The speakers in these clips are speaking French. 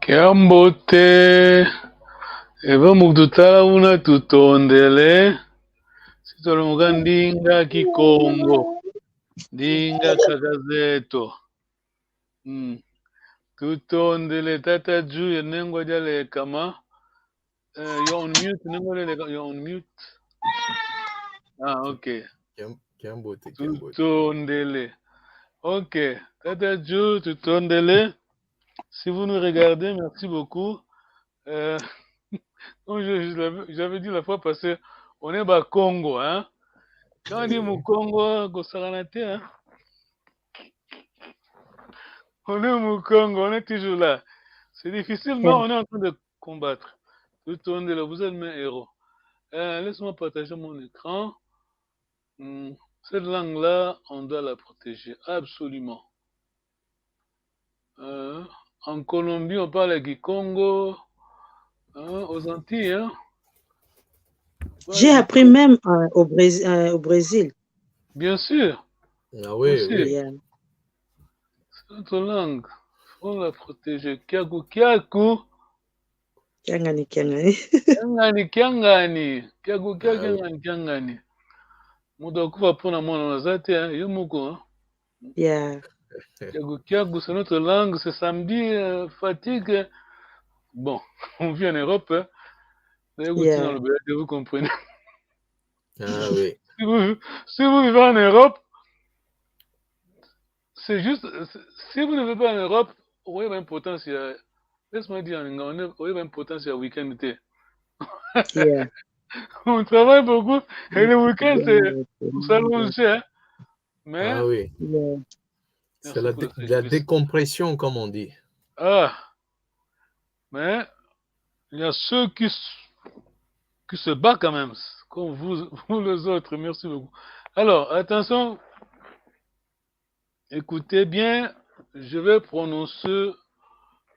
Kiambote eva mukutala una tutondele sitolomuka ndinga kikongo ndinga kakazeto tutondele tata ju yenengwa jalekama you're on mute nengwa jaleka you're on mute ok Kiambote. tutondele ok tata ju tutondele si vous nous regardez merci beaucoup comme j'avais dit la fois passée, on est bas Congo, hein. Quand on dit au Congo, hein. On est au Congo, on est toujours là. C'est difficile, mais on est en train de combattre. Tout le monde est là, vous êtes mes héros. Laisse-moi partager mon écran. Cette langue-là, on doit la protéger, absolument. En Colombie, on parle du Congo. Aux Antilles, hein. J'ai appris même au Brésil. Bien sûr. Ah oui, bien sûr. oui. Yeah. C'est notre langue. Il faut la protéger. Kiaku, kiaku. Kiangani, kiangani. Kiangani, kiangani. Kiaku, kiangani, kiangani. Muda kufa pona mwana wazate, hein. Yomuko, hein. Yeah. Kiaku, kiaku, c'est notre langue. C'est samedi, fatigue. Bon, on vit en Europe, hein. Yeah. Vous comprenez. Ah oui. Si vous vivez en Europe, c'est juste, si vous ne vivez pas en Europe, vous voyez l'importance, laisse-moi dire en anglais, vous voyez l'importance du week-end. Yeah. On travaille beaucoup, et le week-end, c'est pour s'allonger, hein. Mais, ah oui. Yeah. C'est la décompression, comme on dit. Ah, mais il y a ceux qui se battent quand même, comme vous les autres. Merci beaucoup. Alors, attention, écoutez bien, je vais prononcer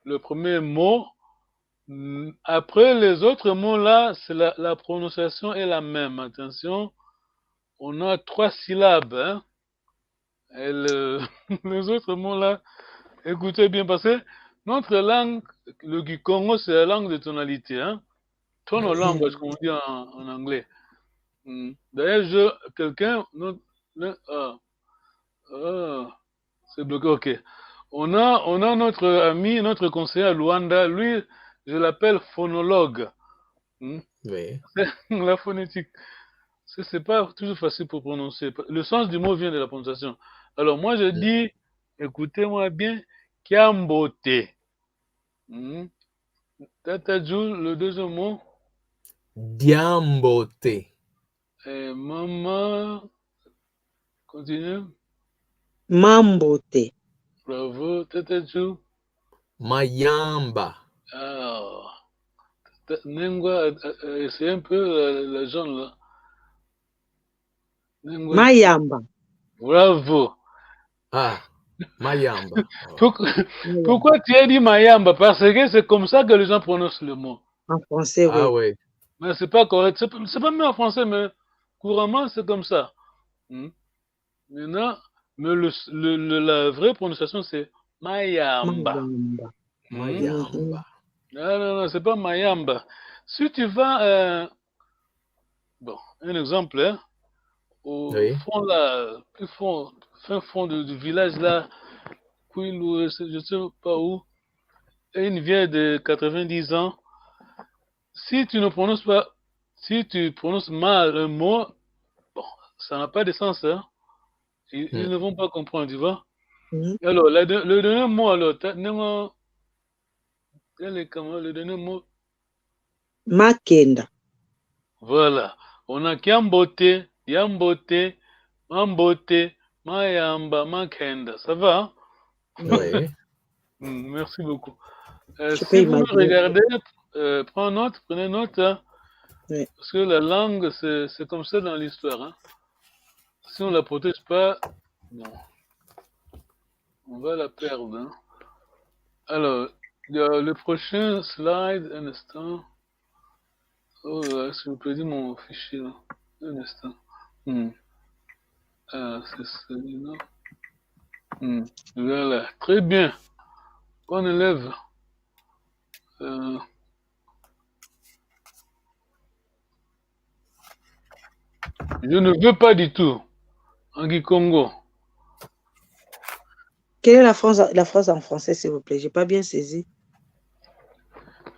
le premier mot. Après les autres mots là, c'est la prononciation est la même. Attention, on a 3 syllabes. Hein? Et les autres mots là, écoutez bien parce que notre langue, le Kikongo, c'est la langue de tonalité. Hein? Tone language, comme on dit en anglais. D'ailleurs, quelqu'un, c'est bloqué, ok. On a notre ami, notre conseiller à Luanda, lui, je l'appelle phonologue. Oui. La phonétique. C'est pas toujours facile pour prononcer. Le sens du mot vient de la prononciation. Alors, moi, je dis, écoutez-moi bien, Kiambote. Tatajou, le deuxième mot. Diambote. Maman, continue. Mambote. Bravo, Tatajou. Mayamba. Ah. Nengwa, c'est un peu la jaune là. Nengwa. Mayamba. Bravo. Ah, Mayamba. Pourquoi tu as dit Mayamba? Parce que c'est comme ça que les gens prononcent le mot. En français, oui. Ah oui. Mais c'est pas correct. C'est pas même en français, mais couramment c'est comme ça. Maintenant, mais la vraie prononciation c'est Mayamba. Mayamba. Non, c'est pas Mayamba. Si tu vas, bon, un exemple, hein, au fond là, plus fond, fin fond du village là, Kouilou, je sais pas où, et une vieille de 90 ans, si tu ne prononces pas, si tu prononces mal un mot, bon, ça n'a pas de sens, hein. Ils ne vont pas comprendre, tu vois. Alors, le dernier mot, alors, le dernier mot. Makenda. Voilà. On a Kiambote, Yambote, Mambote, Mayamba, Makenda. Ça va? Oui. Merci beaucoup. Si vous me regardez, prenez note. Hein, oui. Parce que la langue, c'est comme ça dans l'histoire. Hein. Si on ne la protège pas, bon, on va la perdre. Hein. Alors, le prochain slide, un instant. Oh, est-ce que vous pouvez dire mon fichier là? Un instant. C'est celui-là. Voilà, très bien. Bon élève. Je ne veux pas du tout. En Kikongo. Quelle est la phrase en français, s'il vous plaît? Je n'ai pas bien saisi.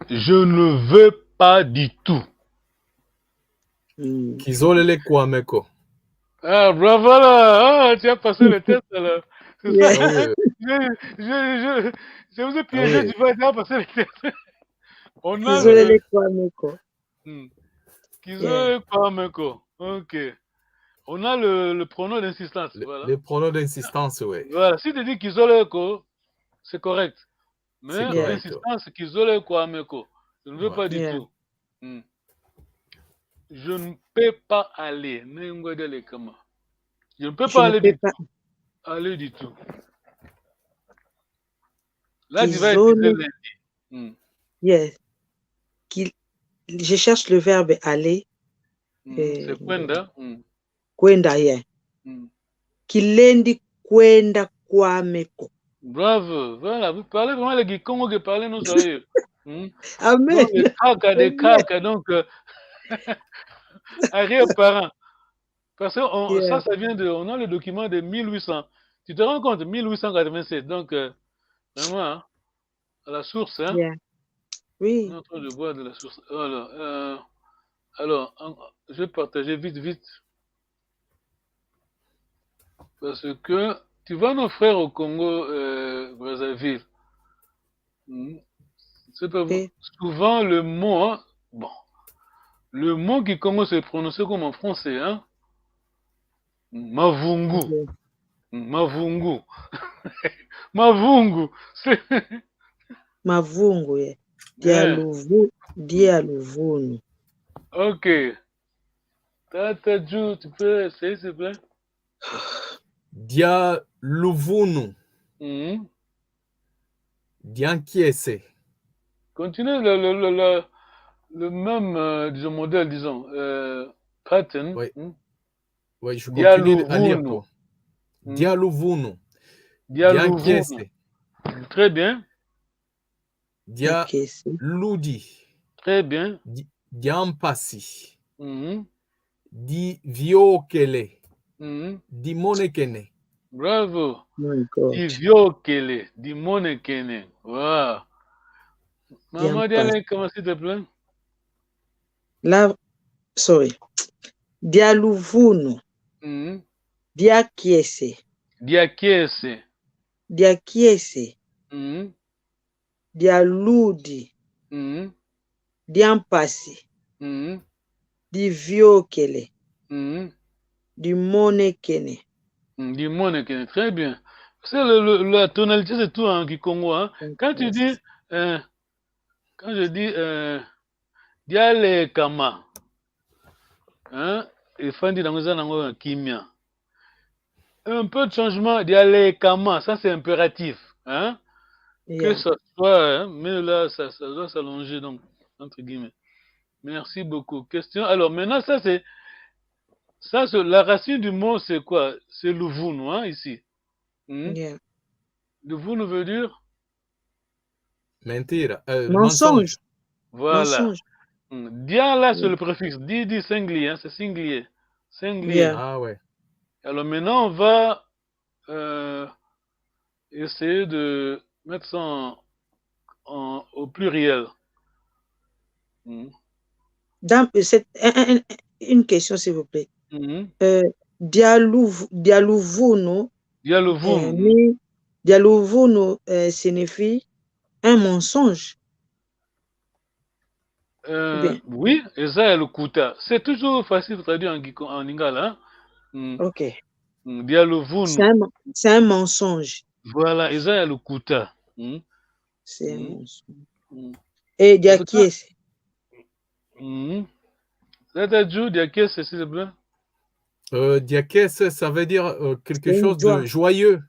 Je ne veux pas du tout. Kizolele Kwameko. Ah, bravo là. Ah, tu as passé le test là. C'est ça. Je vous ai piégé du fait, tu as passé le test. On a Kizolele Kwameko. Kizolele Kwameko. Ok. On a le pronom d'insistance. Voilà. Le pronom d'insistance, oui. Voilà. Si tu dis Kizolele Ko, c'est correct. Mais l'insistance, Kizolele Kwameko. Je ne veux pas du tout. Je ne peux pas aller. Je ne peux pas aller du tout. Aller du tout. Là, tu vas utiliser lundi. Yes. Je cherche le verbe aller. C'est kwenda. Kwenda, yeah. Kilendi kwenda kwameko. Bravo. Voilà. Vous parlez vraiment les Kikongo qui parlent nous sérieux. Amen. Donc, des caca, donc, arrière parent. Parce que ça vient de. On a le document de 1800. Tu te rends compte, 1887. Donc, vraiment, hein, à la source, hein. Yeah. Oui. On est en train de boire de la source. Alors, je vais partager vite. Parce que tu vois nos frères au Congo, Brazzaville. C'est pas bon. Souvent, le mot, hein, bon, le mot qui commence à se prononcer comme en français, hein. Mavungu. Mavungu. Mavungu. Mavungu, yeah. Dialuvunu. Ok. Tata Ju, tu peux essayer, s'il te plaît? Dialuvunu. Diankiese. Continuez le même, disons, modèle, disons, pattern. Oui. Oui, je continue à lire. Dialuvunu. Diankiese. Très bien. Dialudi. Très bien. Diampasi. Di viokele. Di monekene. Bravo. Di viokele. Di monekene. Wow. Maman, dis-le, comment s'il te plaît? Là, sorry. Dialuvunu. Diakiese. Diakiese. Diakiese. Dialudi. Diampasi. Di viokele. Di monekene. Di monekene, très bien. C'est la tonalité, c'est tout en Kikongo. Hein. Quand tu dis, quand je dis, diale kama, hein, il faut dire dans le kimia. Un peu de changement, diale kama, ça c'est impératif. Hein. Que ça soit, hein, mais là, ça doit s'allonger, donc, entre guillemets. Merci beaucoup. Question. Alors, maintenant, ça, c'est la racine du mot, c'est quoi? C'est luvunu, hein, ici. Luvunu veut dire? Mentira. Mensonge. Voilà. Dia, là, c'est le préfixe. Di, singulier, hein, c'est singulier. Singulier. Ah, ouais. Alors, maintenant, on va essayer de mettre ça au pluriel. Une question, s'il vous plaît. Dialuvunu. Dialuvunu signifie un mensonge. Oui, et ça, le kuta. C'est toujours facile de traduire en lingala. Hein? Ok. Dialuvunu. C'est un mensonge. Voilà, et ça, le kuta. C'est un mensonge. Et diakiese. Diakiese, s'il te plaît. Diakiese, ça veut dire quelque chose de joyeux.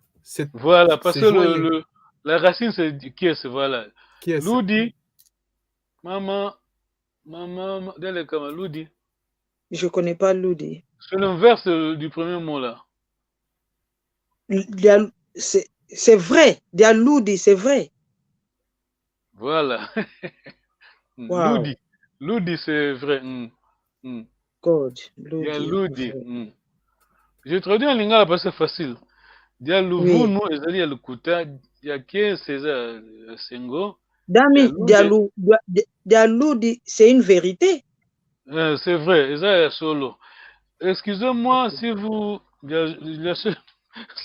Voilà, parce que la racine, c'est kiese, voilà. Ludi, maman, Ludi. Je ne connais pas Ludi. C'est l'inverse du premier mot, là. C'est vrai. Dialudi, c'est vrai. Voilà. Wow. Ludi, c'est vrai. God. Il y a Ludi. J'ai traduit en lingala parce que c'est facile. Il y a le Oui. Vunu, il y a le Kuta, il y a qui César Sengo. Dami, Dialoudi, c'est une vérité. C'est vrai, il y a solo. Excusez-moi si vous. Il y a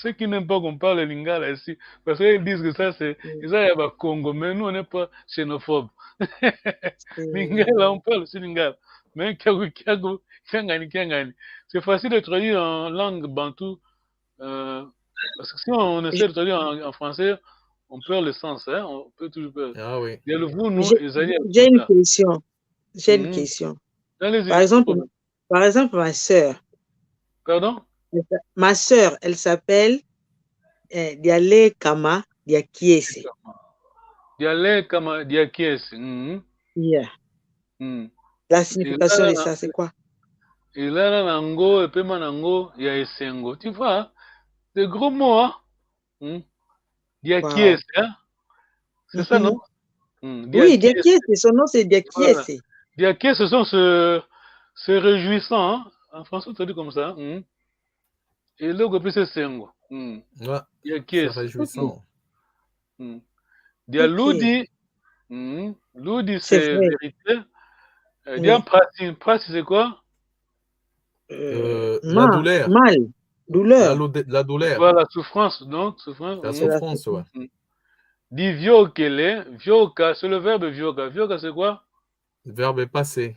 ceux qui n'aiment pas qu'on parle lingala ici, parce qu'ils disent que ça c'est. Il y a le Congo, mais nous on n'est pas xénophobe. Lingala, on parle aussi lingala. Mais c'est facile de traduire en langue bantou. Parce que si on essaie de traduire en français, on perd le sens. Hein? On peut toujours perdre. Ah oui. Il y a le vous, nous, j'ai une question. J'ai une question. Par exemple, ma sœur. Pardon? Ma sœur, elle s'appelle Diale Kama Diakiese. Diale Kama Diakiese. Yeah. La signification de ça, c'est quoi? Il a nango, et puis manango, il y a esengo. Tu vois, des gros mots, hein? Diakiese, hein? C'est ça, non? Oui, Diakiese, son nom c'est Diakiese. Voilà. Diakiese, ce sont se réjouissant, hein? En français, on dit comme ça. Et là, on peut se sengo. Ouais, c'est réjouissant. Dialoudi, Ludi, c'est vérité. Pratique, c'est quoi? La douleur. Douleur. La douleur. Voilà, souffrance, donc. La souffrance, ouais. Dit viokele, vioka, c'est le verbe vioka. Vioka, c'est quoi? Le verbe passé.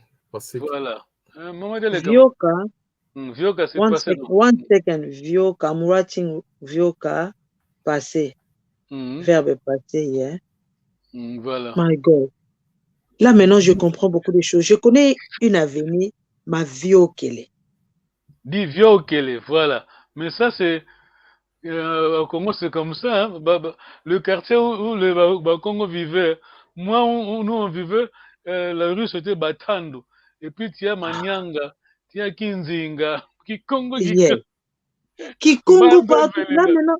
Voilà. Vioka. Vioka, c'est passé. One second. Vioka, I'm writing vioka, passé. Verbe passé, yeah. Voilà. My God. Là, maintenant, je comprends beaucoup de choses. Je connais une avenue, ma viokele. Dit viokele, voilà. Mais ça, c'est. Au Congo, c'est comme ça. Hein? Le quartier où le Congo vivait, moi, où nous on vivait, la rue c'était Batando. Et puis tu as Manyanga, tu as Kinzinga, Kikongo, yeah. Kikongo partout. Là maintenant.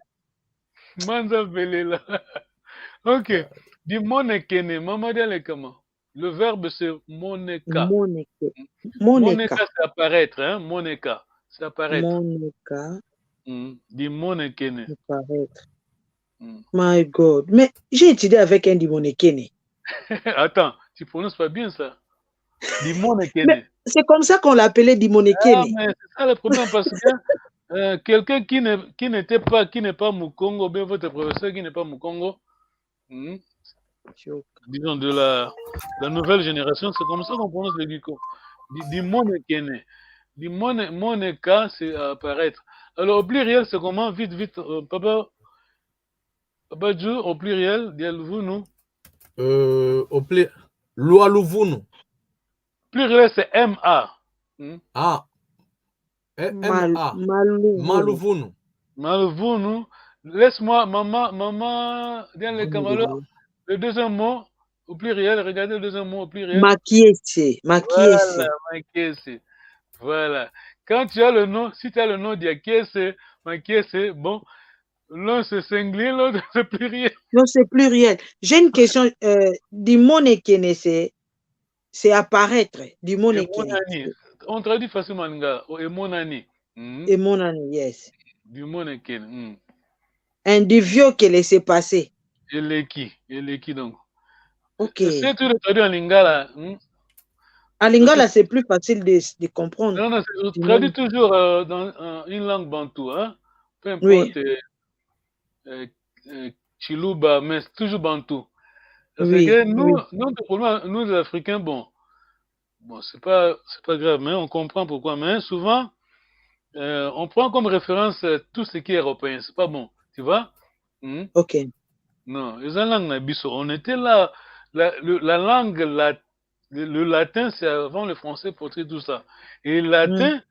Manza Belela. Ok. Dis monekene, maman dit comment? Le verbe c'est moneka. Moneka, c'est apparaître, hein? Moneka, c'est apparaître. Moneka. Dis monekene. Apparaître. My God. Mais j'ai étudié avec un dimonekene. Attends, tu prononces pas bien ça. Dimonekene. C'est comme ça qu'on l'appelait dimonekene. Ah, mais c'est ça le problème parce que quelqu'un qui n'est pas Mukongo, bien votre professeur qui n'est pas Mukongo, disons de la nouvelle génération, c'est comme ça qu'on prononce le Giko. Dimonekene. Dimoneka, c'est apparaître. Alors au pluriel, c'est comment? Vite, Papa Badjou, au pluriel, dialvunu. Au pluriel, Lualuvunu. Pluriel, c'est M-A. Ah. M-A. Maluvunu. Maluvunu. Laisse-moi, maman, dans les camarades, le deuxième mot, au pluriel, regardez le deuxième mot au pluriel. Makiese. Voilà, Makiese. Voilà. Quand tu as le nom, si tu as le nom d'Yakiese, Makiese, bon, l'un c'est singulier, l'autre c'est pluriel. Non, c'est pluriel. J'ai une question. Dimonekene, c'est apparaître. Dimonekene. On traduit facilement, et monani. Et monani, yes. Dimonekene. Un diviokele, c'est passé. Et l'équi donc. Ok. Si tu le traduis en lingala. En lingala, c'est plus facile de comprendre. Non, je traduis toujours dans une langue bantou, hein. Peu importe. Chiluba, mais c'est toujours bantou. Parce que nous, les Africains, bon, c'est pas grave, mais on comprend pourquoi. Mais souvent, on prend comme référence tout ce qui est européen. C'est pas bon, tu vois? Ok. Non, les langues, on était là. La langue, le latin, c'est avant le français pour traiter tout ça. Et le latin,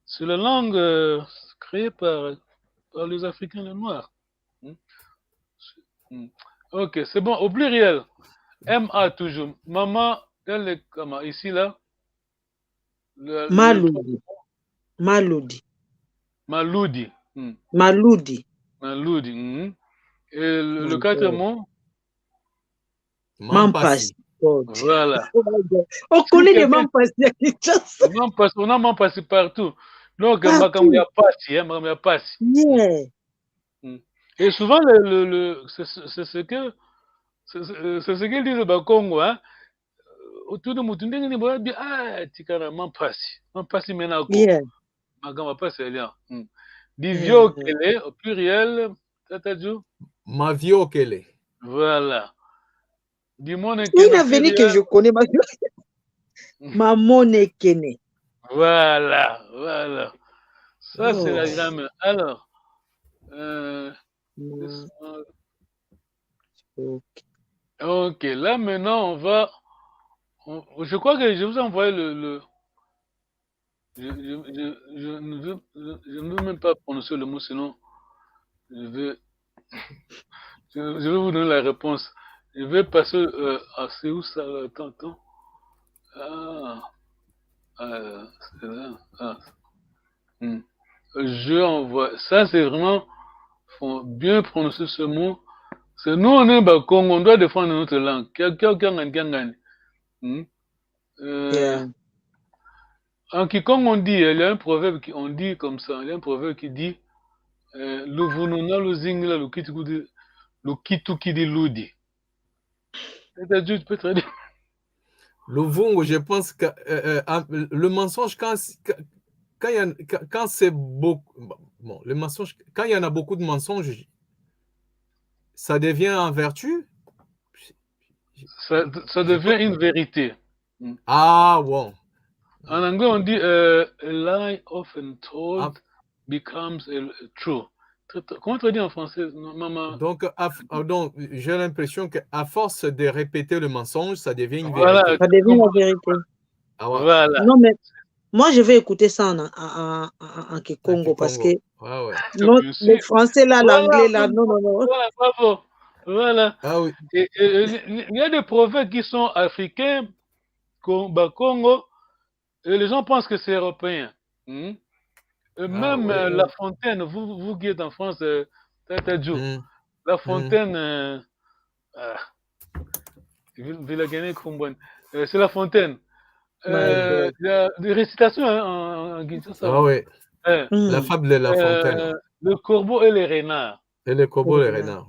c'est la langue créée par les Africains les Noirs. Ok, c'est bon. Au pluriel, M-A toujours. Maman, ici, là. Maloudi. Et le quatrième mot? Mampasi. God. Voilà. On connaît les Mampassi à Kinshasa. On a Mampassi partout. Donc, il y a Passi. Yeah. Et souvent, c'est ce qu'ils disent au Congo, hein. Autour de Moutoundé, ils disent, ah, Tikana, Mampassi Menako. Yeah. Mampassi, c'est bien. Divio Kele, au pluriel, Tatadjou. Mavio Kele. Voilà. Dimone Oui, la venue que je connais, Mamone Kene. Voilà, voilà. Ça, c'est la grammaire. Alors, ok, là maintenant, on va. Je crois que je vous ai envoyé je ne veux même pas prononcer le mot, sinon je vais vous donner la réponse. Je vais passer à c'est où ça? Attends. C'est là. Je envoie. Ça, c'est vraiment. Faut bien prononcer ce mot. C'est nous, on est au Congo, on doit défendre notre langue. En quiconque on dit, il y a un proverbe qui on dit comme ça, il y a un proverbe qui dit Luvununa luzingla lukituki ludi. C'est-à-dire, tu peux traduire. Luvungu, je pense que le mensonge, quand c'est beaucoup. Bon, le mensonge, quand il y en a beaucoup de mensonges, ça devient en vertu? Ça devient une vérité. Ah, bon. En anglais, on dit a lie often told becomes true. Comment tu dis en français, maman? Donc, j'ai l'impression qu'à force de répéter le mensonge, ça devient une vérité. Voilà, ça devient la vérité. Ah, ouais. Voilà. Non, mais moi, je vais écouter ça en Kikongo parce que le français, là, l'anglais, là, non. Voilà, bravo. Voilà. Ah, oui. Il y a des prophètes qui sont africains, Congo, et les gens pensent que c'est européen. Même La Fontaine, vous qui êtes en France, La Fontaine, c'est La Fontaine. Il y a des récitations en Kinshasa. Ah oui. La fable de La Fontaine. Le corbeau et les renards. Et le corbeau et les renards.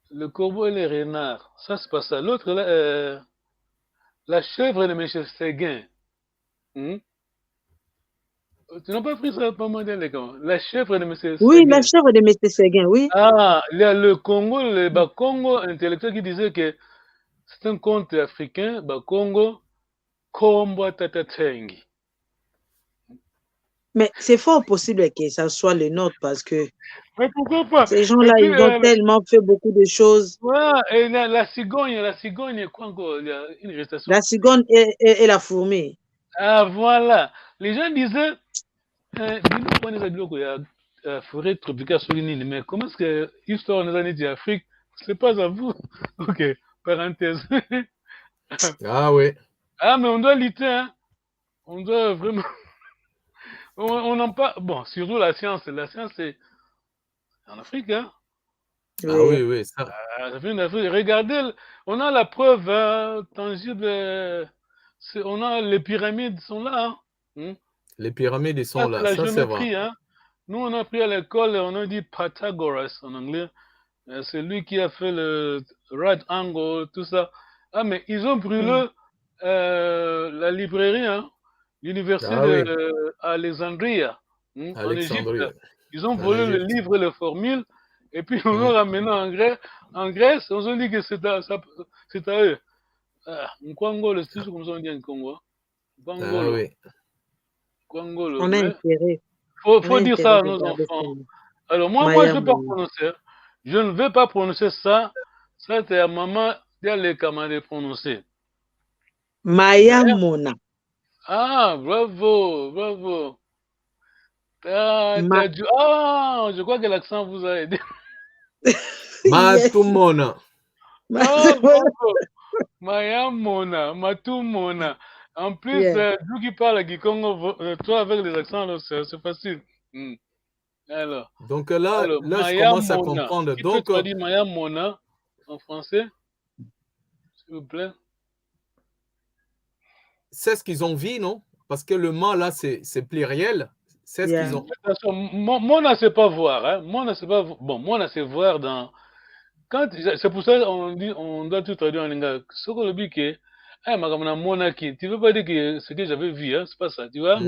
Le corbeau et les renards, ça c'est pas ça. L'autre, là, la chèvre de M. Séguin. Tu n'as pas pris ça pour moi, la chèvre de M. Séguin. Oui, la chèvre de M. Séguin, oui. Ah, il y a le Congo, le Bakongo intellectuel qui disait que c'est un conte africain, Bakongo, Kombo Tatatengi. Mais c'est fort possible que ça soit le nôtre parce que mais pourquoi pas? Ces gens-là, ils ont tellement fait beaucoup de choses. Voilà, et la cigogne, quoi encore? Il y a une récitation. La cigogne et la fourmi. Ah, voilà. Les gens disaient, il y a forêt tropicale sur l'île, mais comment est-ce que l'histoire des années d'Afrique, c'est pas à vous? Ok, parenthèse. Ah oui. Ah, mais on doit lutter, hein. On doit vraiment. On n'en pas. Bon, surtout la science. La science, c'est en Afrique, hein. Ah oui, ça. Regardez, on a la preuve tangible. On a les pyramides sont là. Hein. Les pyramides sont là, ça c'est vrai. Hein. Nous, on a pris à l'école, on a dit Pythagoras en anglais. C'est lui qui a fait le right angle, tout ça. Ah, mais ils ont brûlé la librairie, hein, l'université d'Alexandria, en Égypte. Ils ont volé le livre et les formules, et puis on l'a ramené en Grèce, on a dit que c'est à eux. Nkwango, c'est comme ça on dit en Congo. Ah oui. On a intérêt. Faut dire ça à nos enfants. Alors moi je ne vais pas prononcer. Je ne vais pas prononcer ça. Ça, c'est à maman qui a les camarades prononcer. Maya Mona. Ah, bravo. Je crois que l'accent vous a aidé. Matumona. Maya Mona, Matumona. En plus, vous qui parle à Kikongo, toi avec les accents, c'est facile. Alors. Donc là, je commence à comprendre. Donc, tu dis Maya Mona. en français, s'il vous plaît. C'est ce qu'ils ont vu, non? Parce que le ma, là, c'est pluriel. C'est ce qu'ils ont. Mona, c'est pas voir. Hein. Mona, c'est pas... Bon, Mona, c'est voir dans... C'est pour ça qu'on doit tout traduire en anglais. Ce qu'on dit que... Ah, ma Mona qui... Tu veux pas dire que ce que j'avais vu, hein? C'est pas ça, tu vois?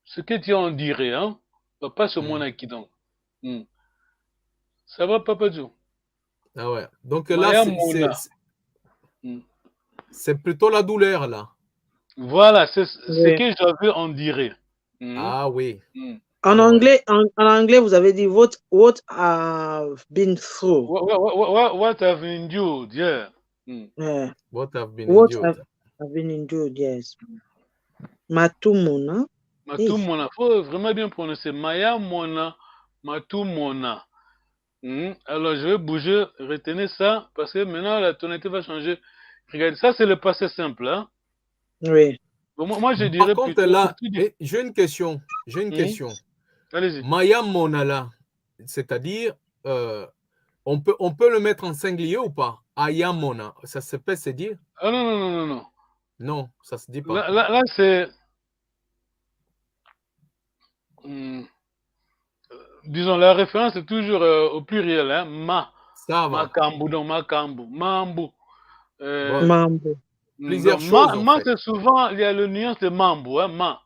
Ce que tu en dirais, hein? Pas ce Mona qui, donc. Ça va, Papa Joe? Ah ouais. Donc là, c'est plutôt la douleur, là. Voilà, c'est ce que j'avais en dirait. Ah oui. En anglais, vous avez dit what I've been through. What I've endured, yeah. What I've been endured. I've been endured, yes. Matumona. Matumona, faut vraiment bien prononcer. Maya Mona, Matumona. Alors je vais bouger, retenez ça, parce que maintenant la tonalité va changer. Regardez, ça c'est le passé simple, hein? Oui. Bon, moi je dirais. Par contre, là, j'ai une question. Allez-y. Maya Mona, là, c'est-à-dire, on peut le mettre en singulier ou pas? Ayamona, ça se peut se dire? Ah non. Non, ça se dit pas. Là c'est... disons, la référence est toujours au pluriel, hein? Ça va. Makambu, donc Makambu. Mambu. Mambu. Plusieurs choses. C'est souvent, il y a le nuance de mambu, hein?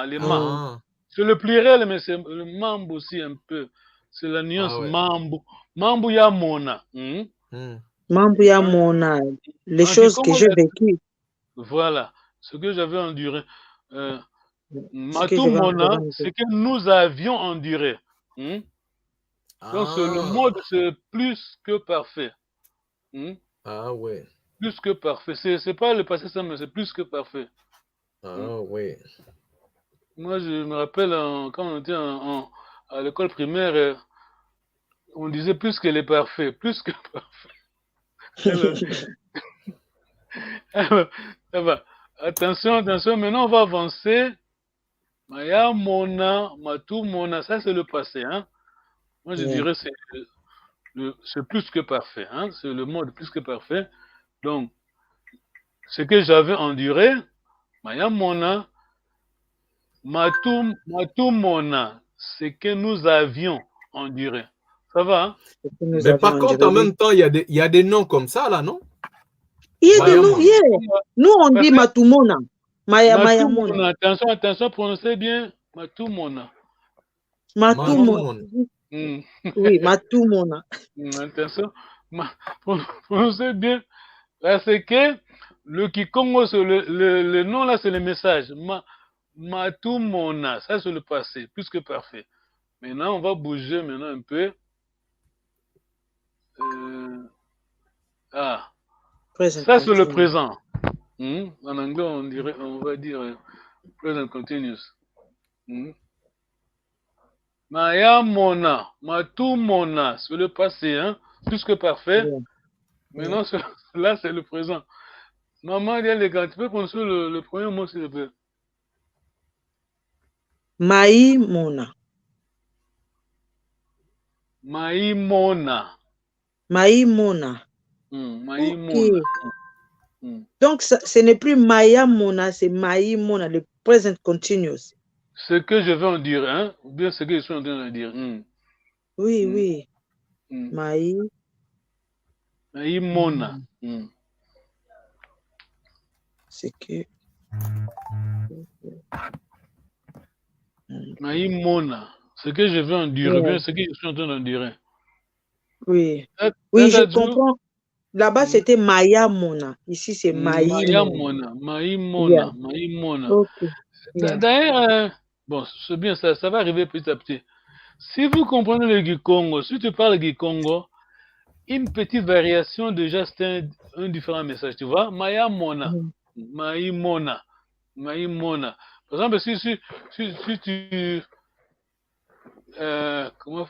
Les ma. C'est le pluriel, mais c'est le mambu aussi un peu. C'est la nuance mambu. Mambu ya mona. Mambu ya mona. Les choses que j'ai vécues. Voilà. Ce que j'avais enduré. Matou mona, c'est que nous avions enduré. Donc le mode, c'est plus que parfait. Ah ouais. Plus que parfait. C'est pas le passé simple, mais c'est plus que parfait. Ah ouais. Moi, je me rappelle, quand on était à l'école primaire, on disait plus que les parfaits. Plus que parfait. Alors, attention, maintenant on va avancer. Maya Mona, Matou Mona, ça c'est le passé. Hein? Moi, je dirais c'est plus que parfait. Hein? C'est le mode plus que parfait. Donc, ce que j'avais enduré, Maya Mona, Matou Mona, ce que nous avions enduré. Ça va? Hein? Mais par contre, en même temps, il y a des noms comme ça, là, non? Il y a des noms, nous, on dit Matou Mona. Maya Mona. Attention, prononcez bien Matou Mona. Matou Mona. Oui, Matou Mona. Attention, prononcez bien. Parce que le Kikongo, le nom là, c'est le message. Matou Mona, ça c'est le passé, plus que parfait. Maintenant, on va bouger un peu. Ça c'est le présent. En anglais, on va dire present continuous. Maya Mona, Matou Mona, c'est le passé, hein, plus que parfait. Maintenant, là, c'est le présent. Maman, il y a les gars, tu peux prononcer le premier mot, s'il te plaît? Maï Mona. Maï Mona. Maï Mona. Maï Mona. Donc, ce n'est plus Maya Mona, c'est Maï Mona, le present continuous. Ce que je vais en dire, hein, ou bien ce que je suis en train de dire. Oui. Maï Mona. C'est que... Maï Mona. Ce que je vais en dire, ou bien ce que je suis en train d'en dire. Oui, je comprends. Là-bas, c'était Maya Mona. Ici, c'est Maï Mona. Maï Mona. D'ailleurs, bon, c'est bien, ça va arriver petit à petit. Si vous comprenez le Gikongo, si tu parles Gikongo, une petite variation déjà, c'est un différent message, tu vois. Maya Mona. Maï Mona. Par exemple, si tu... comment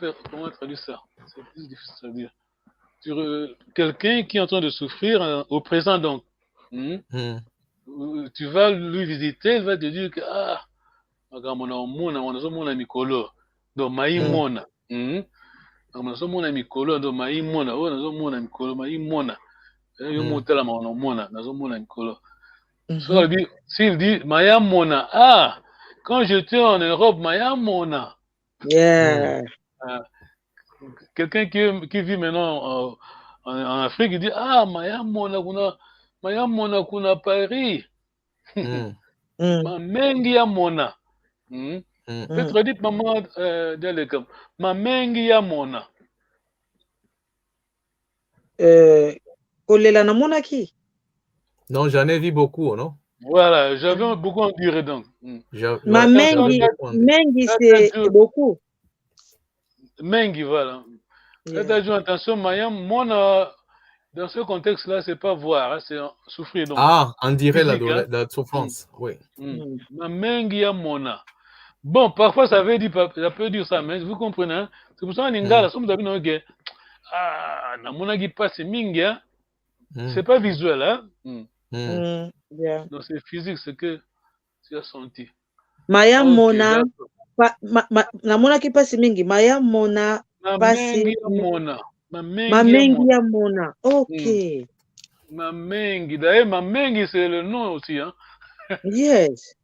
traduire ça? C'est plus difficile à dire. Quelqu'un qui est en train de souffrir au présent, donc. Tu vas lui visiter, il va te dire que donc Maï Mona. nazomona mikolo ndo maimona oyo nazomona mikolo maimona yo motala mona nazomona mikolo so s'il dit mayamona quand j'étais en Europe mayamona quelqu'un qui vit maintenant en Afrique il dit mayamona kuna Paris mamengi ya mona peut-être dit maman dialekam mamengi ya mona kolela na monaki non j'en ai vu beaucoup non voilà j'avais beaucoup enduré donc mengi c'est beaucoup mengi voilà faites attention mayam mona dans ce contexte là c'est pas voir c'est souffrir donc on dirait la souffrance oui mamengi ya mona. Bon, parfois ça peut dire ça, mais vous comprenez, hein? C'est pour ça en Lingala, si vous avez dit que namonaki passe mingi, c'est pas visuel, hein? Donc c'est physique, c'est que tu as senti. Maya mona, namonaki passe mingi, maya mona, passe mamengi ya mona, ok. Mamengi, d'ailleurs mamengi c'est le nom aussi, hein? Yes.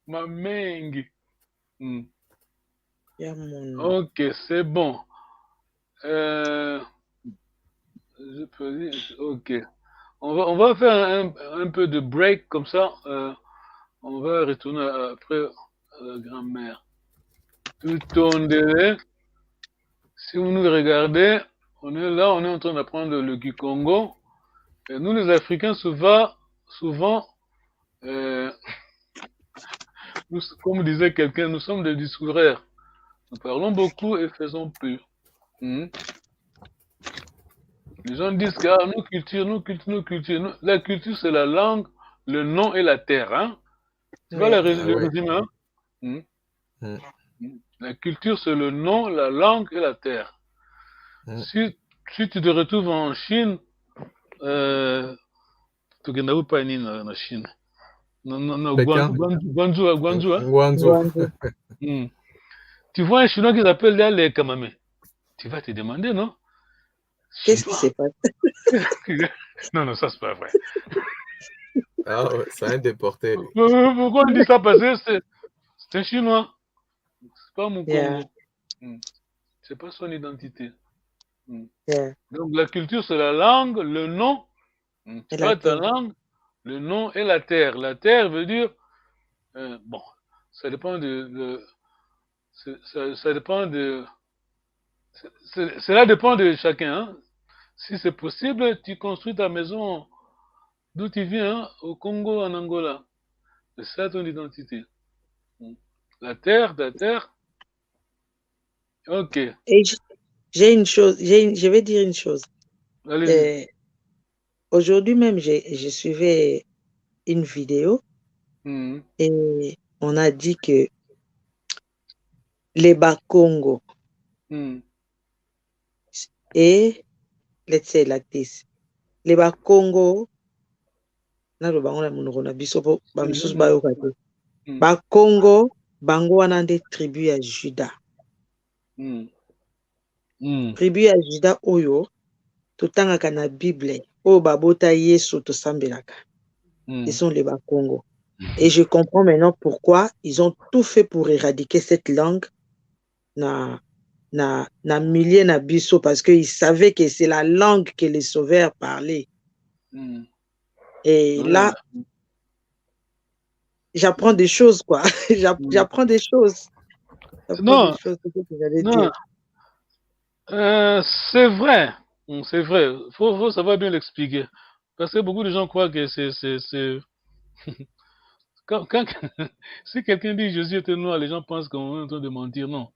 Mamengi. Ok, c'est bon. Je peux dire, ok. On va faire un peu de break comme ça. On va retourner après à la grand-mère. Tout tondé. Si vous nous regardez, on est là, on est en train d'apprendre le Kikongo. Et nous, les Africains, souvent comme disait quelqu'un, nous sommes des discoureurs. Nous parlons beaucoup et faisons peu. Les gens disent que nos cultures. La culture, c'est la langue, le nom et la terre. Hein? Tu vois le résumé, hein? La culture, c'est le nom, la langue et la terre. Si tu te retrouves en Chine, tu ne pas en Chine. Guangzhou. Tu vois un Chinois qui s'appelle les Kamame. Tu vas te demander, non? Qu'est-ce qui s'est passé? Non, ça c'est pas vrai. Ah ouais, ça a déporté. Pourquoi on dit ça? Parce que c'est un Chinois. C'est pas mon Congo. C'est pas son identité. Donc la culture, c'est la langue, le nom. Tu vois ta langue, le nom et la terre. La terre veut dire, bon, ça dépend ça dépend de, cela dépend de chacun. Hein. Si c'est possible, tu construis ta maison d'où tu viens, hein, au Congo, en Angola. C'est ça ton identité. La terre, ta terre. Ok. Et j'ai une chose, je vais dire une chose. Aujourd'hui même, je suivais une vidéo et on a dit que les Bakongo et let's say like this, les Bakongo Bakongo bango wana nde tribu ya Juda. Tribu ya Juda oyo totangaka na Bible oyo babota Yesu tosambelaka. Ils sont les Bakongo. Et je comprends maintenant pourquoi ils ont tout fait pour éradiquer cette langue na milieu na biso, parce qu'ils savaient que c'est la langue que les sauveurs parlaient. Et là, j'apprends des choses, quoi. J'apprends des choses. Non, c'est vrai. C'est vrai. Faut savoir bien l'expliquer. Parce que beaucoup de gens croient que c'est... si quelqu'un dit Jésus était noir, les gens pensent qu'on est en train de mentir. Non.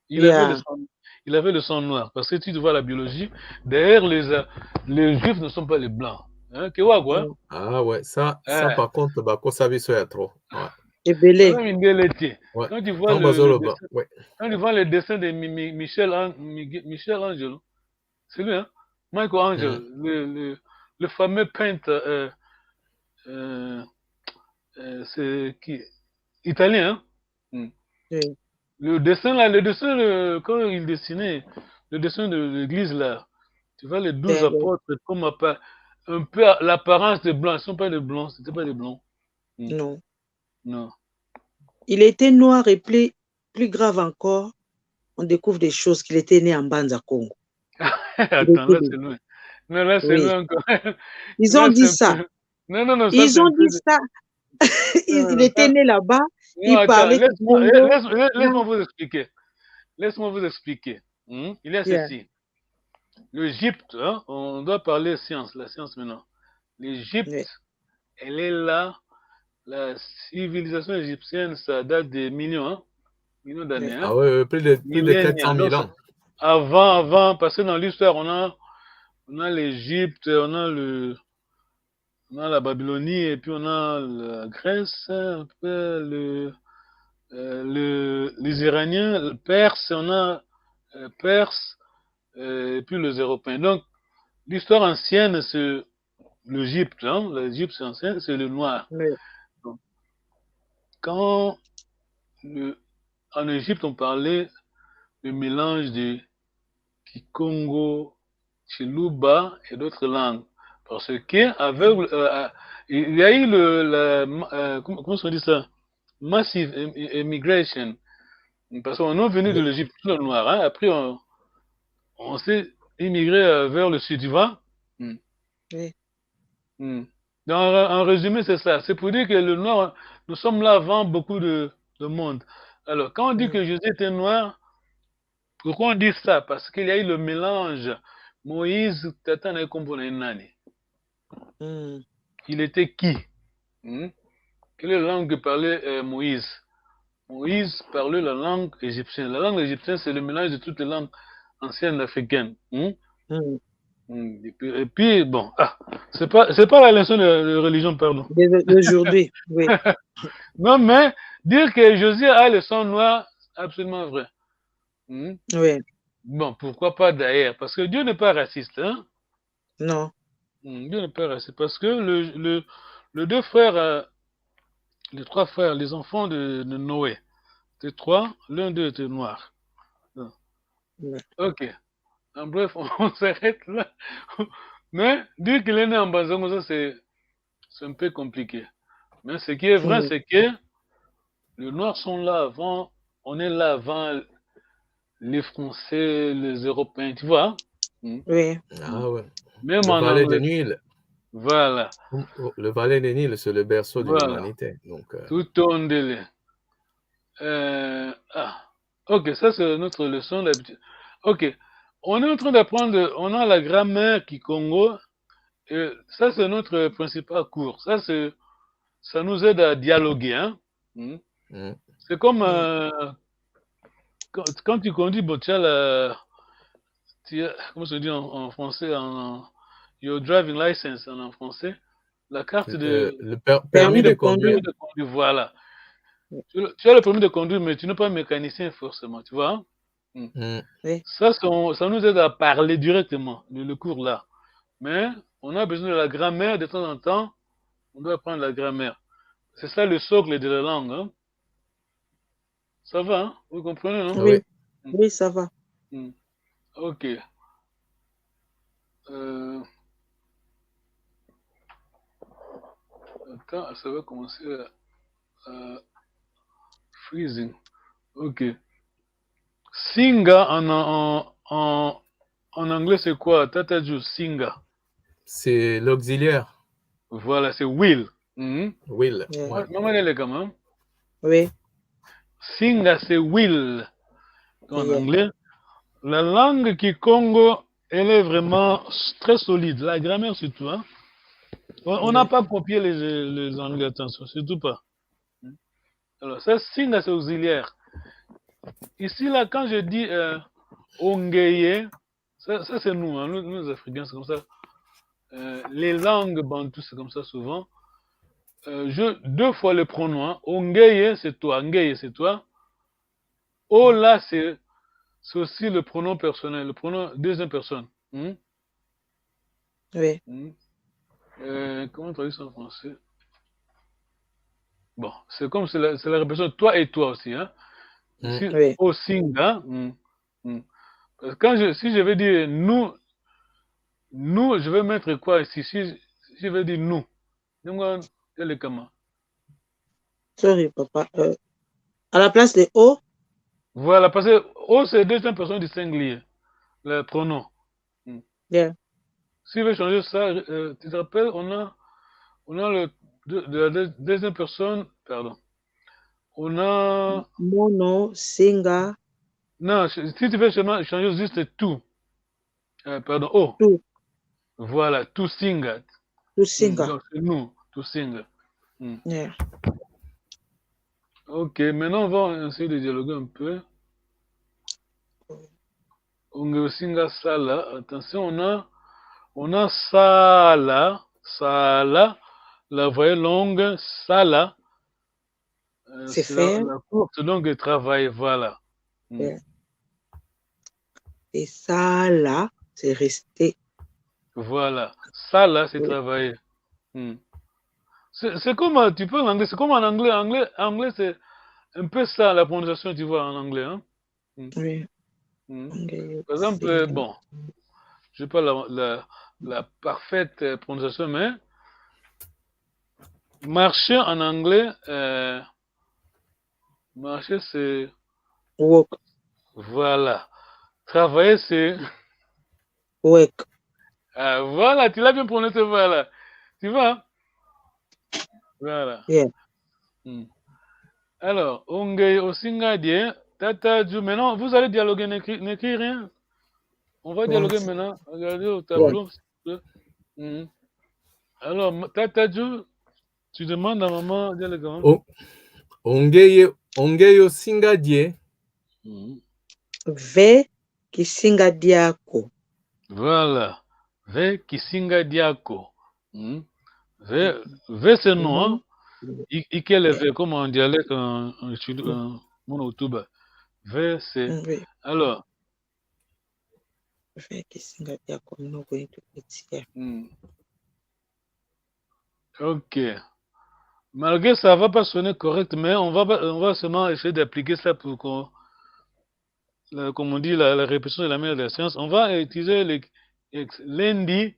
Il avait le sang noir. Parce que tu vois la biologie, derrière les juifs ne sont pas les blancs. Hein? Quoi? Ah ouais, ça par contre, bah, ça y trop. Ouais. Et belé. Ouais. Quand tu vois le dessin de Michel Angelo, c'est lui, hein? Michael Angelo, le fameux peintre, c'est qui? Italien, hein? Le dessin, quand il dessinait, le dessin de l'église là, tu vois les 12 apôtres comme un peu l'apparence des blancs. Ils ne sont pas des blancs, c'était pas des blancs. Non. Non. Il était noir et plus grave encore, on découvre des choses qu'il était né en Banza Congo. Attends, là c'est loin. Non, là c'est loin encore. Ils ont dit ça. Non, ça, ils ont dit ça. Il était né là-bas. Il parlait laisse-moi vous expliquer. Laisse-moi vous expliquer. Il y a ceci. L'Égypte, hein, on doit parler science, la science maintenant. L'Égypte, elle est là. La civilisation égyptienne, ça date des millions d'années. Ah oui, plus de 400 000 ans. Avant, parce que dans l'histoire, on a l'Égypte, on a la Babylonie, et puis on a la Grèce, un peu les Iraniens, le Perse, on a Perse, et puis les Européens. Donc, l'histoire ancienne, c'est l'Égypte. Hein? L'Égypte ancienne, c'est le noir. Donc, quand en Égypte, on parlait du mélange de Kikongo, Chiluba et d'autres langues. Parce que il y a eu comment on dit ça? Massive immigration. Parce qu'on est venu de l'Égypte, tout le noir. Hein? Après, on s'est immigré vers le sud, tu vois? Oui. En résumé, c'est ça. C'est pour dire que le noir, nous sommes là avant beaucoup de monde. Alors, quand on dit que Jésus était noir, pourquoi on dit ça? Parce qu'il y a eu le mélange. Moïse, Tatana Kombo Nani. Il était qui? Quelle est la langue que parlait Moïse? Moïse parlait la langue égyptienne. La langue égyptienne, c'est le mélange de toutes les langues anciennes africaines. Et puis, bon, c'est pas la leçon de religion, pardon. D'aujourd'hui, oui. Non, mais dire que Josué a le sang noir, absolument vrai. Oui. Bon, pourquoi pas d'ailleurs? Parce que Dieu n'est pas raciste, hein? Non. Dieu n'est pas raciste. Parce que les deux frères, les trois frères, les enfants de Noé, c'était trois, l'un d'eux était noir. Ouais. Ok. En bref, on s'arrête là. Mais dire qu'il est né en Bazongo, ça c'est un peu compliqué. Mais ce qui est vrai, c'est que les Noirs sont là avant, on est là avant les Français, les Européens, tu vois? Oui. Ah ouais. Même le en Valais anglais. de Nil. Voilà. Le Valais de Nil, c'est le berceau de l'humanité. Donc, tout en délai. Ok, ça c'est notre leçon d'habitude. Ok, on est en train d'apprendre, on a la grammaire Kikongo, et ça c'est notre principal cours. Ça nous aide à dialoguer. Hein? C'est comme quand tu conduis, bon, comment se dit en français, your driving license en français, la carte le permis de conduire. Voilà. Tu as le permis de conduire, mais tu n'es pas mécanicien forcément, tu vois? Oui. Ça nous aide à parler directement, le cours là. Mais on a besoin de la grammaire de temps en temps. On doit apprendre la grammaire. C'est ça le socle de la langue. Hein? Ça va, hein? Vous comprenez, non? Oui, oui, ça va. Ok. Attends, ça va commencer à freezing. Ok. Singa en anglais, c'est quoi? Tata Ju, singa. C'est l'auxiliaire. Voilà, c'est will. Will. Yeah. Maman, elle est comment? Oui. Singa, c'est will en anglais. La langue Kikongo, elle est vraiment très solide. La grammaire, surtout. Hein? On n'a pas copié les anglais, attention, surtout pas. Alors, ça, singa, c'est auxiliaire. Ici, là, quand je dis ongeye, ça c'est nous, hein, nous, Africains, c'est comme ça. Les langues bantoues, c'est comme ça souvent. Deux fois le pronom. Hein. Ongeye, c'est toi. Ngeye, c'est toi. Ola, c'est aussi le pronom personnel, le pronom deuxième personne. Oui. Comment traduire ça en français? Bon, c'est comme c'est la répétition toi et toi aussi. Hein? Oui. Au singa. Si je veux dire nous, je vais mettre quoi ici? Si je veux dire nous. Donc, comment? Sorry, papa. À la place de O? Voilà, parce que O, c'est deuxième personne du singulier, le pronom. Yeah. Si je veux changer ça, tu te rappelles, on a la deuxième personne, pardon. On a... Mono, singa. Non, si tu veux changer juste tout. Pardon, O. Tout. Voilà, tout singa. Tout singa. Donc, c'est nous, tout singa. Yeah. Ok, maintenant on va essayer de dialoguer un peu. On singa sala. Attention, on a sala, la voyelle longue, sala. C'est faire. La courte longue travail, voilà. Yeah. Et ça, là, c'est rester. Voilà. Sala, c'est travailler. C'est comme, tu parles anglais, c'est comme en anglais. Anglais, c'est un peu ça, la prononciation, tu vois, en anglais. Hein? Oui. Par exemple, bon, je n'ai pas la parfaite prononciation, mais marcher en anglais, marcher, c'est... Work. Voilà. Travailler, c'est... Work. Voilà, tu l'as bien prononcé, voilà. Tu vois? Voilà. Yeah. Alors, Onge Osingadie, Tata Ju, maintenant, vous allez dialoguer, n'écris rien. On va dialoguer maintenant. Regardez au tableau. Alors, Tata Ju, tu demandes à maman dialoguer. Onge Osingadie. Ve Kisingadiako. Voilà. Ve Kisingadiako. Ve c'est non, hein? Iquel est V, comme en dialecte en monotuba. V, c'est. Oui. Alors. Ve Kisingadiako. I'm not going to eat here. Ok. Malgré ça ne va pas sonner correct, mais on va seulement essayer d'appliquer ça pour qu'on, comme on dit, la répétition de la mère de la science. On va utiliser lundi.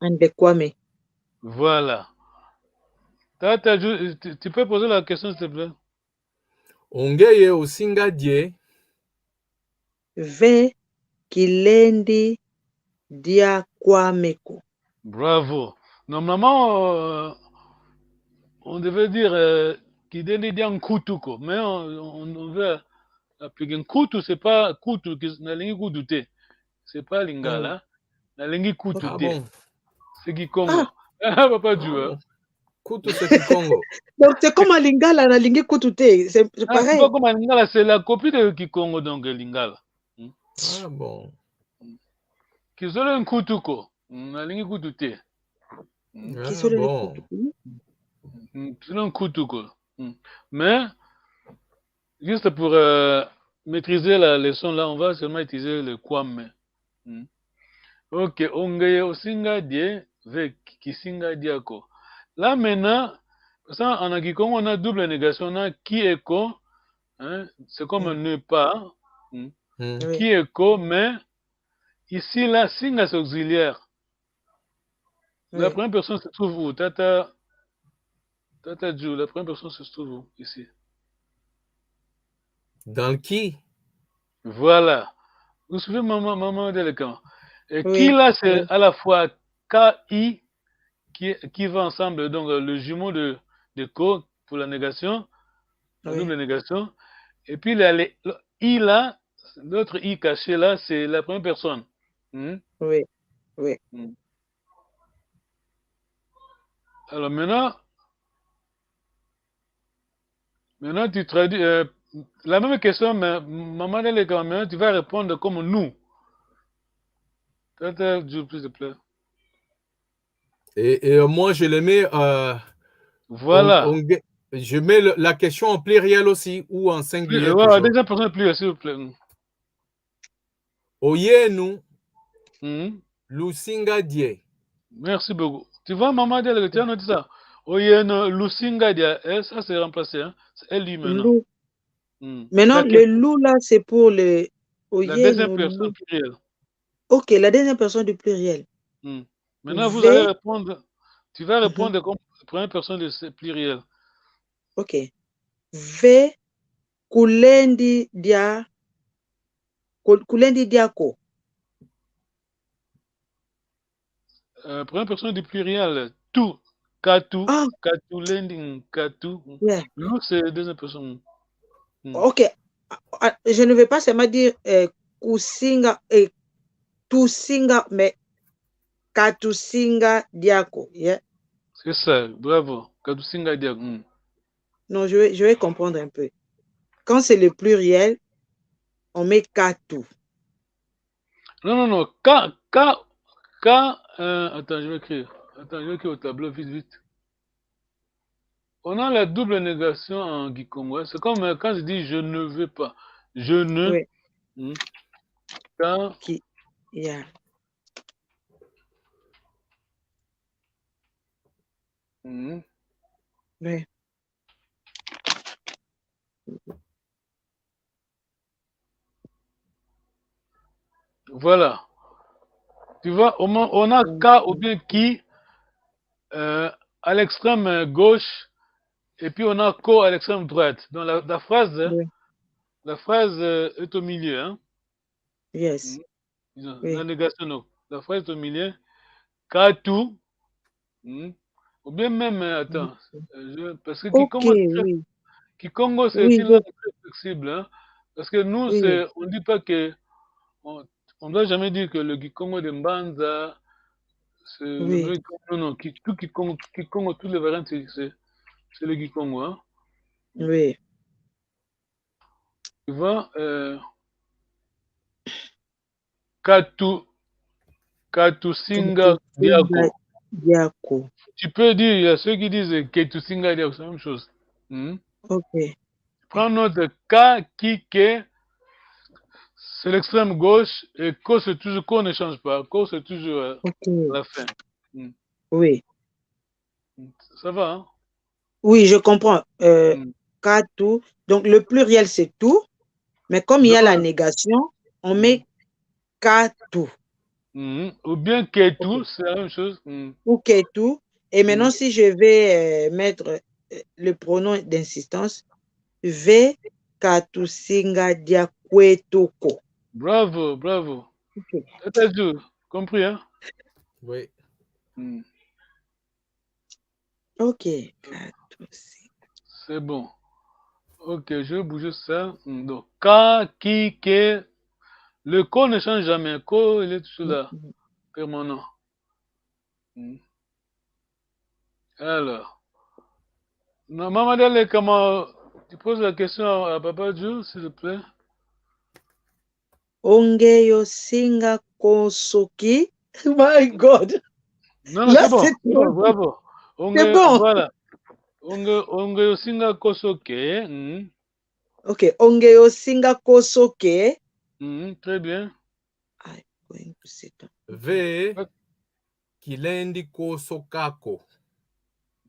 Andekwame. Voilà. Tu peux poser la question, s'il te plaît? Ongeye Osingadie. Ve Kilendi Diakwameko. Bravo. Normalement, on devait dire Kilendi Diankutuko, mais on veut appliquer un kutu, c'est pas kutu, c'est pas lingala. La lingi kutu. Ah bon? C'est Kikongo. Ah, papa Dieu. Kutu, c'est Kikongo. Donc, c'est comme un lingala, la lingi kutu. C'est pareil. C'est pas comme un lingala, c'est la copie de Kikongo, donc lingala. Ah bon. Kisole un kutuko. La lingi kutu. Kisole bon. C'est un kutuko. Mais, juste pour maîtriser la leçon là, on va seulement utiliser le kwame. Ok, ongeye osinga die ve kisinga diako. Là maintenant, ça, en Kikongo, on a double négation, on a qui écho, hein, c'est comme un ne pas, qui écho, mais ici là, singa c'est auxiliaire. La première personne se trouve où? Tata Ju, la première personne se trouve où? Ici. Dans qui? Voilà. Vous vous souvenez, maman déléquent. Et qui là, c'est à la fois K-I qui va ensemble, donc le jumeau de ko pour la négation, la double négation. Et puis les I là, l'autre I caché là, c'est la première personne. Oui. Alors maintenant tu traduis la même question, mais maman déléquent, maintenant tu vas répondre comme nous. S'il te plaît. Et moi, je le mets. Voilà. Je mets la question en pluriel aussi ou en singulier. Voilà, deuxième personne pluriel, s'il vous plaît. Oyenu Lusinga Die. Merci beaucoup. Tu vois, maman dit, tu as noté ça. Oyenu Lusinga Die. Ça, c'est remplacé. Hein? C'est elle lui maintenant. Maintenant, le loup, là, c'est pour le... La deuxième personne plurielle. Ok, la deuxième personne du pluriel. Maintenant, vous allez répondre... Tu vas répondre comme première personne de pluriel. Ok. Ve kulendi diako. Première personne du pluriel. Tout. Katu. Katu lendi. Katu. L'autre, c'est la deuxième personne. Ok. Je ne vais pas seulement dire kusinga et tusinga, mais katusinga diako. Yeah. C'est ça. Bravo. Katusinga diako. Non, je vais comprendre un peu. Quand c'est le pluriel, on met katu. Non. Attends, je vais écrire. Attends, je vais écrire au tableau vite. On a la double négation en Kikongo. C'est comme quand je dis je ne veux pas. Je ne. Oui. Quand. Yeah. Oui. Voilà. Tu vois, on a K ou bien qui à l'extrême gauche et puis on a ko à l'extrême droite. Donc la phrase est au milieu. Hein? Yes. La négation, non. La phrase est au milieu. Katu. Ou bien même, attends, parce que Kikongo, c'est une langue très flexible. Hein? Parce que nous, on ne dit pas que, on ne doit jamais dire que le Kikongo de Mbanza, non, tout Kikongo, toutes les variantes, c'est le Kikongo. Hein? Oui. Tu vois, Katusinga Diako. Tu peux dire, il y a ceux qui disent Ketusinga Diako, c'est la même chose. Ok. Prends notre K, qui, ke, c'est l'extrême gauche, et ko, c'est toujours, ko ne change pas. Ko, c'est toujours à la fin. Oui. Ça va, hein? Oui, je comprends. Katu. Donc, le pluriel, c'est tout. Mais comme il y a la négation, on met katu. Ou bien ketu, c'est la même chose. Ou ketu. Et maintenant, si je vais mettre le pronom d'insistance, ve katusinga diakwetoko. Bravo. T'as tout compris, hein? Oui. Ok. C'est bon. Ok, je vais bouger ça. Donc, ka, ki, ke. Le ko ne change jamais. Ko, il est toujours là. Permanent. Alors. Non, Maman Dele, comment tu poses la question à Papa Dieu, s'il te plaît? Ongeyo singa kosoki. My God. Non, là, c'est bon. Bravo. C'est bon. Voilà. Ongeyo singa kosoke. Ok. Ongeyo singa kosoke. Très bien. Ve kilendi kosokako.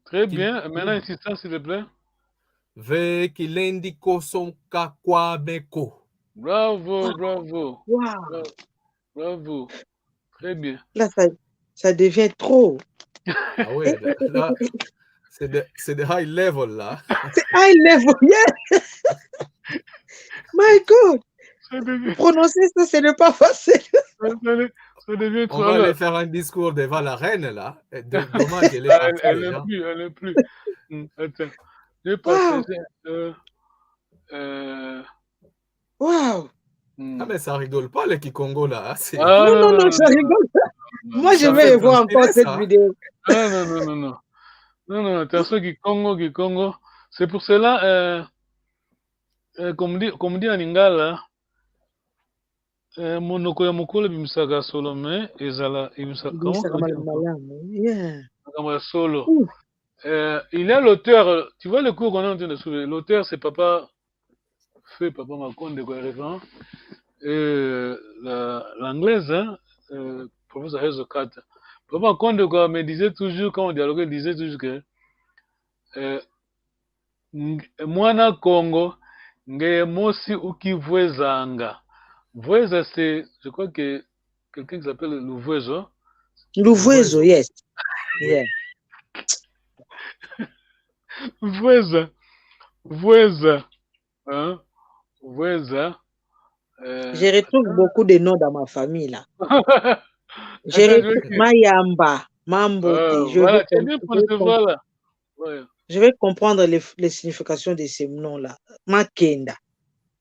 Très bien. Maintenant, insistant, s'il te plaît. Ve kilendi kosokakwabeko. Bravo. Wow. Bravo. Très bien. Là, ça devient trop. Ah ouais, là, c'est de high level, là. C'est high level, yeah. My God. Prononcer ça, ce n'est pas facile. Ça devient trop. On va aller faire un discours devant la reine, là. Dommage, elle est partie déjà. Elle n'est plus. Attends. Je vais passer. Wow. Ah, mais ça rigole pas, les Kikongo, là. Non, ça rigole pas. Moi, je vais voir encore cette vidéo. Non, attention, Kikongo. C'est pour cela, comme dit en Lingala, monoko ya mokolo bimisaka solo me ezala solo. Il y a l'auteur, tu vois le cours qu'on est en train de soulever. L'auteur, c'est Papa Makonde, quoi, référent. L'anglaise, hein, professeur Hezokat. Papa Makonde, quoi, me disait toujours, quand on dialoguait, il disait toujours que Mwana Congo, Nge mosi ukivwezanga. Vweza, c'est, je crois que quelqu'un qui s'appelle Louvezo. Louvezo, yes. Yeah. Vweza. Vweza. Hein? Vweza. Je retrouve beaucoup de noms dans ma famille là. Je retrouve Mayamba, Mambote. Voilà, tu as bien prononcé, voilà. Ouais. Je vais comprendre les significations de ces noms-là. Makenda.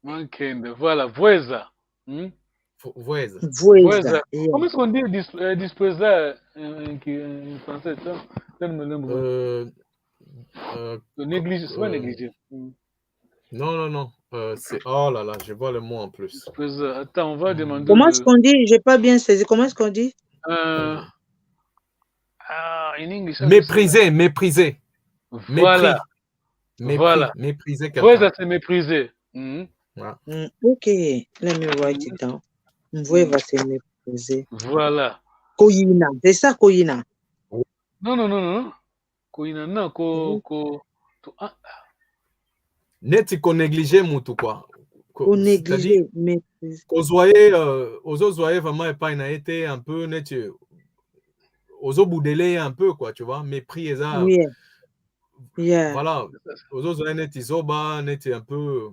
Makenda, voilà, Vweza. Vweza. Vweza. Comment est-ce qu'on dit disposa en français? Négligé, c'est pas négligé. Non. C'est... Oh là là, je vois le mot en plus. Disposa. Attends, on va demander. Comment est-ce qu'on dit? J'ai pas bien saisi. Comment est-ce qu'on dit? En English. Mépriser, mépriser. Voilà. Mépris. Voilà. Mépriser quelqu'un. Vweza, c'est mépriser. Ok, let me write it down. Vweza, c'est mépriser. Voilà. Koyina, c'est ça, Koyina? Non. Koyina, non. Neti ko négliger mutu quoi. Ko négliger, mépriser. Ozo zoye vraiment pas na été un peu neti. Ozo boudele un peu quoi, tu vois, mépris ça. Oui. Yeah. Voilà. Ozo zoye neti zoba neti un peu.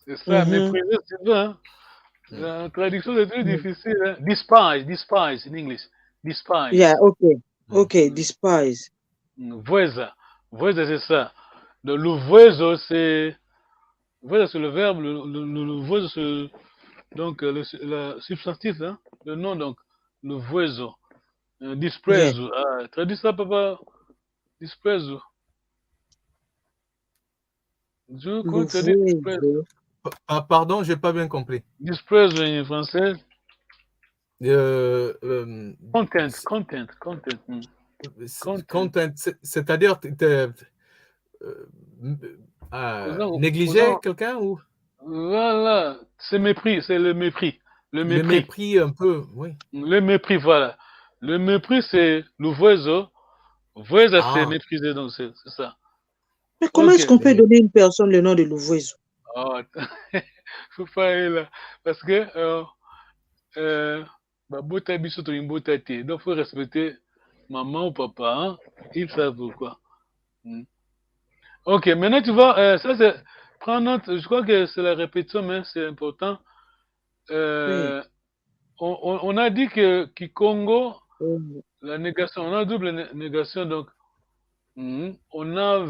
C'est ça, mépriser, c'est vrai. Hein? La traduction est très difficile. Hein? Despise in English. Despise. Yeah, ok, despise. Vweza, c'est ça. Le louvezo, c'est le verbe, le vweza, c'est donc le substantif, hein? Le nom, donc, louvezo. Disprezo. Yeah. Traduis ça, papa. Disprezo. Pardon, j'ai pas bien compris. Disprezo en français. Content. C'est-à-dire négliger quelqu'un ou? Voilà, c'est mépris, c'est le mépris. Le mépris un peu, oui. Le mépris, voilà. Le mépris, c'est louvezo. Vweza, c'est mépriser, donc c'est ça. Mais comment est-ce qu'on peut donner à une personne le nom de Louvezo? Oh, faut pas aller là. Parce que donc faut respecter maman ou papa, hein? Ils savent pourquoi. Ok, maintenant tu vois, ça c'est prends note, je crois que c'est la répétition, mais c'est important. On a dit que Kikongo, la négation, on a double négation, donc on a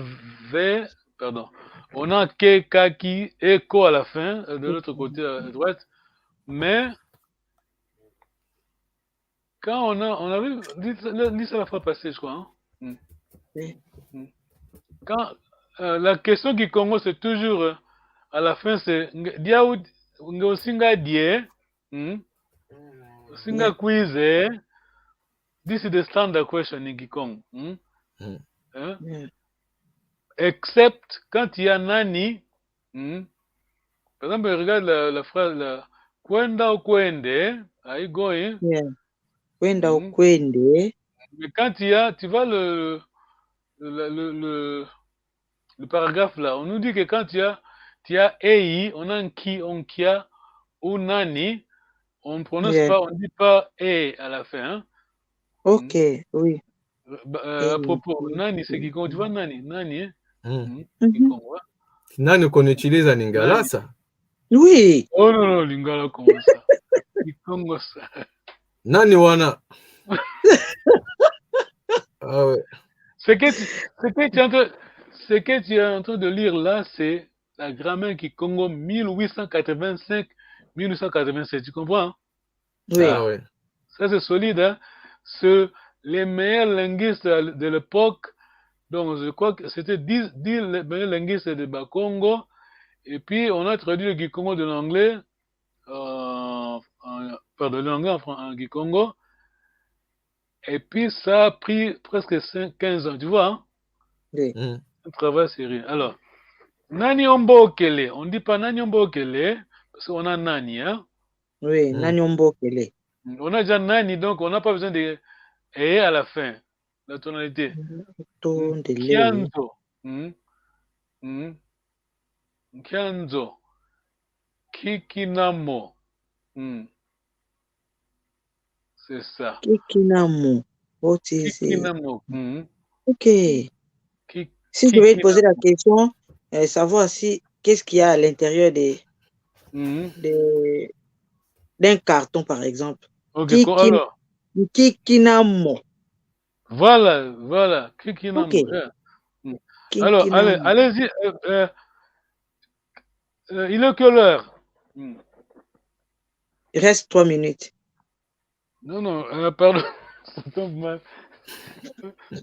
ke, kaki et ko à la fin, de l'autre côté à droite, mais quand on avait dit ça la fois passée, je crois. Hein? Quand la question qui Congo, c'est toujours à la fin, c'est diaoud ngosinga die, singa quiz. This is the standard question in Kikongo. Except quand il y a nani. Par exemple, regarde la phrase kwenda ou kwende, are you going? Kwenda ou kwende. Mais quand il y a, tu vois le paragraphe là, on nous dit que quand tu as ei, on a un qui, on kia, ou nani, on ne prononce pas, on ne dit pas e à la fin. Hein? Ok, oui. À propos, nani, c'est qui compte, tu vois nani, hein? Nani qu'on utilise en lingala, ça? Oui. Oh non, lingala, comment ça? Kikongo, ça. Nani wana. Ah ouais. Ce que tu es en train de lire là, c'est la grammaire Kikongo 1885-1887. Tu comprends? Hein? Oui. Ah ouais. Ça, c'est solide. Hein? C'est les meilleurs linguistes de l'époque. Donc, je crois que c'était 10 les meilleurs linguistes de Bakongo. Et puis, on a traduit le Kikongo de l'anglais, en Kikongo. Et puis, ça a pris presque 15 ans, tu vois, hein? Oui. Un travail sérieux. Alors, Nani Ombokele, on ne dit pas Nani Ombokele, parce qu'on a Nani, hein? Oui, Nani Ombokele. On a déjà Nani, donc on n'a pas besoin de E à la fin, la tonalité. Kianzo. Kianzo. Kikinamo. C'est ça. Kikinamo. What is Kikinamo. Ok. Si je vais te poser la question, savoir si qu'est-ce qu'il y a à l'intérieur d'un carton, par exemple. Ok, alors. Kikinamo. Voilà. Kikinamo. Okay. Alors, allez-y. Il est quelle heure? Il reste 3 minutes. Non, pardon.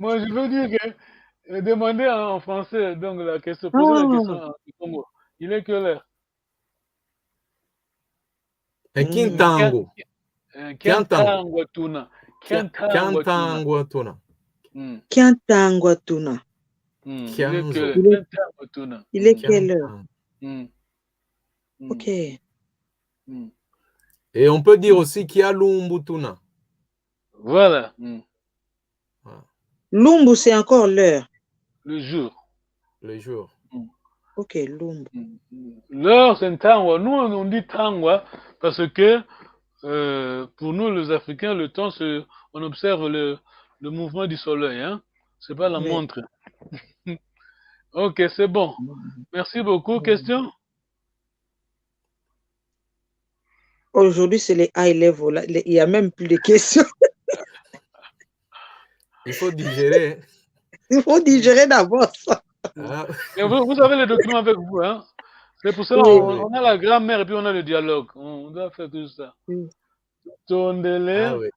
Moi, je veux dire que demander en français, donc la question, poser la question en Congo. Il est quelle heure? Kintango. Kiantango tuna. Il est quelle heure? Ok. Et on peut dire aussi qu'il y a Lumbutuna. Voilà. Lumbu, c'est encore l'heure. Le jour. Ok, Lumbu. L'heure, c'est un tango. Nous, on dit tango parce que pour nous, les Africains, le temps, on observe le mouvement du soleil. Hein? C'est pas la montre. Ok, c'est bon. Merci beaucoup. Question? Aujourd'hui, c'est les high level. Là. Il n'y a même plus de questions. Il faut digérer. Il faut digérer d'abord ça. Vous avez les documents avec vous. Hein? C'est pour cela qu'on a la grammaire et puis on a le dialogue. On doit faire tout ça. Tondele.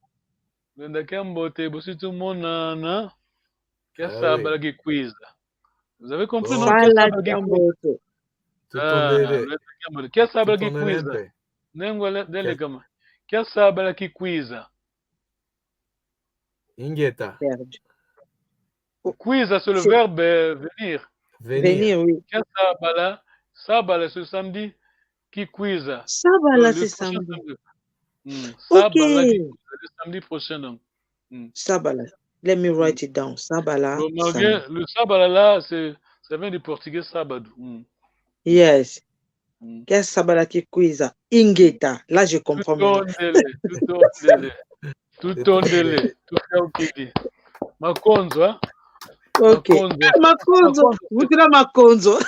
Quiz. Vous avez compris, non? Quiz. Ingeta. Quiz, c'est le verbe venir. Venir, oui. Sabala, c'est samedi. Qui quiz? Sabala, c'est samedi. Sabala, le samedi prochain. Donc. Sabala. Let me write it down. Sabala. Le sabala là, ça vient du portugais sabado. Yes. Qu'est-ce sabala qui quiz? Ingeta. Là, je comprends. Tout tondele. Makonzo, hein? Ok. Makonzo. Vous direz Makonzo.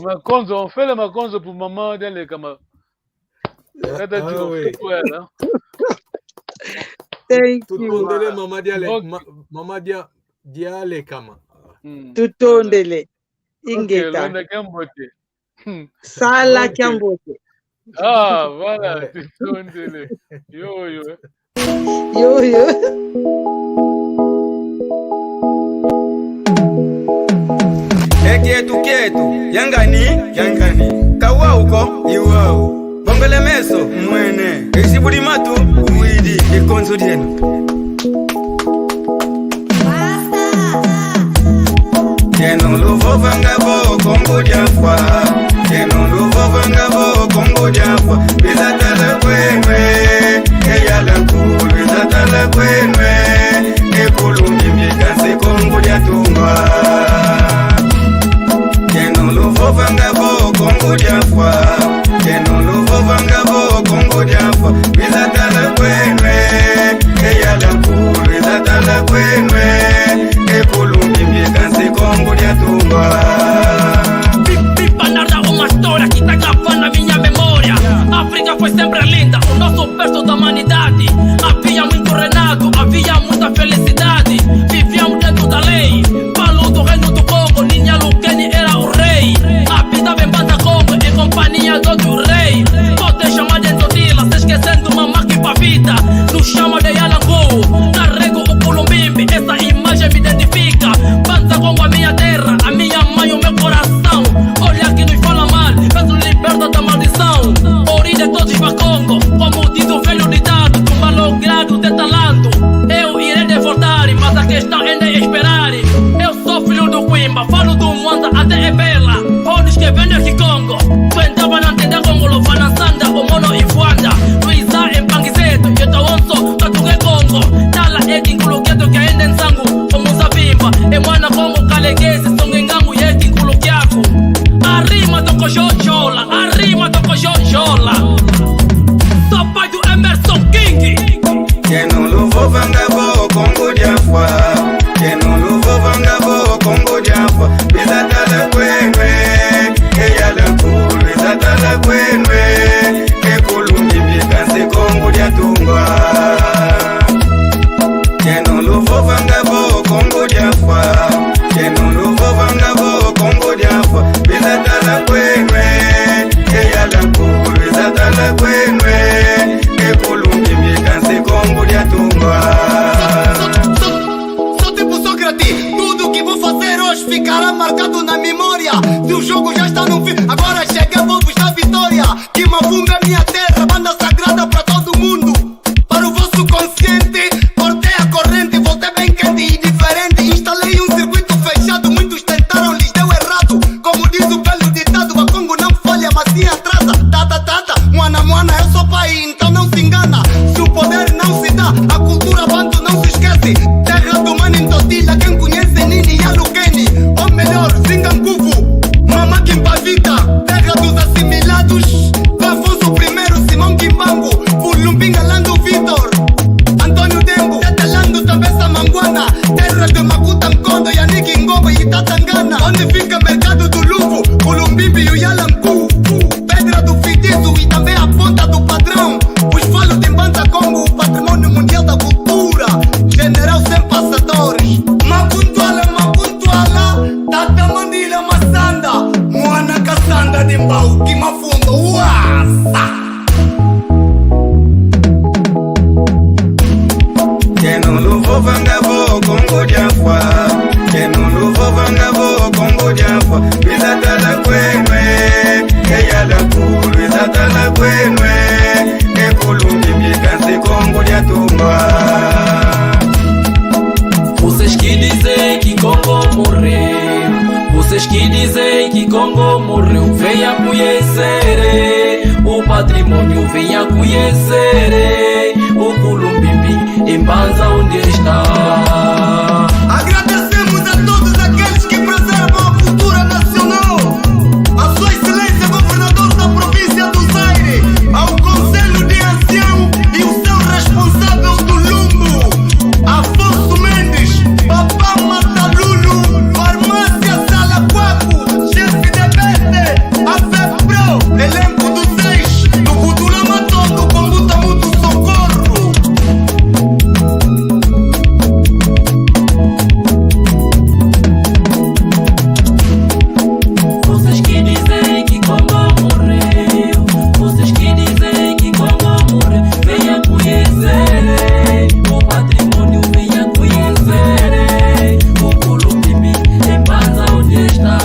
Makonzo, on fait le Makonzo pour maman dans les camarades. Thank you. Maman diale kama. Tutondele. Ingeta. Sala Kiambote. Ah, voilà. Tutondele. Yo. Kietu yangani kawa uko iwao bongole meso mwene isibuli matu uwidi ikonzo dienu Keno luvo vangabo kongo diafwa Keno luvo vangabo kongo diafwa bizatala kwenwe eyala kulu bizatala kwenwe ekulungi mikase kongo diatungwa Vangabo Congo diafwa Keno luvo vangabo Congo diafwa bizatala kwenwe eyala kulu bizatala kwenwe ekulungi mikansi Congo diatumba Pipanarda uma storia que tá gravando na minha memória África foi sempre linda, o nosso berço da humanidade Havia muito renado, havia diafwa Keno luvo vangabo Kongo diafwa Bizatala kwenwe Eyala kulu Bizatala kwenwe Ekulungi bikansi Kongo diatungwa Keno luvo vangabo Kongo diafwa Keno luvo vangabo Kongo diafwa Bizatala kwenwe Eyala kulu Bizatala kwenwe Ekulungi bikansi Kongo diatungwa Tudo que vou fazer hoje ficará marcado na memória. Se o jogo já está no fim, agora chega, vou buscar vitória. Kimavunga é minha terra, banda sagrada para todo mundo. Para o vosso consciente, cortei a corrente, voltei bem quente e diferente. Instalei um circuito fechado, muitos tentaram, lhes deu errado. Como diz o velho ditado, a Congo não falha, mas se atrasa. Tata, moana, eu sou pai, então não se engana. Se o poder não se dá, a cultura banto não se esquece. Terra do mano em Totila, quem conhece Nini e Alukeni. Ou melhor, Zinganguvu, Mama Kimpavita. Terra dos assimilados, Afonso I, Simão Kimbangu. Pulumbinga, Lando Vitor, Antônio Dembo. Tetelando também Samanguana. Terra de Makuta Mkondo, Yannick Ngombe e Tatangana. Onde fica mercado do Luvo, Pulumbimbi e o Yalampu. Pedra do Fitizo e também a ponta do padrão. Os falos de Mbanta Congo, o patrimônio mundial da cultura. General sem passadores. Mapuntuala, Tata Mandila Massanda. Moana Cassanda de Mbau, Kimafundo, Uasa. Keno luvo vangabo Kongo diafwa Keno luvo vangabo Kongo diafwa Bizatala kwenwe Eyala kulu Bizatala kwenwe Ekulungi bikansi Kongo diatungwa Vocês que dizem que Congo morreu, vocês que dizem que Congo morreu, venha conhecer o patrimônio, venha conhecer o Kulumbimbi, em Banza onde está. Agradecemos a todos aqueles que preservam a cultura nacional. A sua excelência, governador da província do Zaire, ao Conselho de Ancião e o seu responsável do Lumbo, Afonso Mendes, Papá Matalulu, Farmácia Salaquaco, chefe de Bete, a FEPRO, elenco do 6, do Budulama todo, com luta muito socorro. Vocês que dizem que Congo morreu, vocês que dizem que Congo morreu, venha conhecer o patrimônio, venha conhecer o Kulumbimbi, em Banza onde está.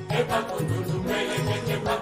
Epa kundu,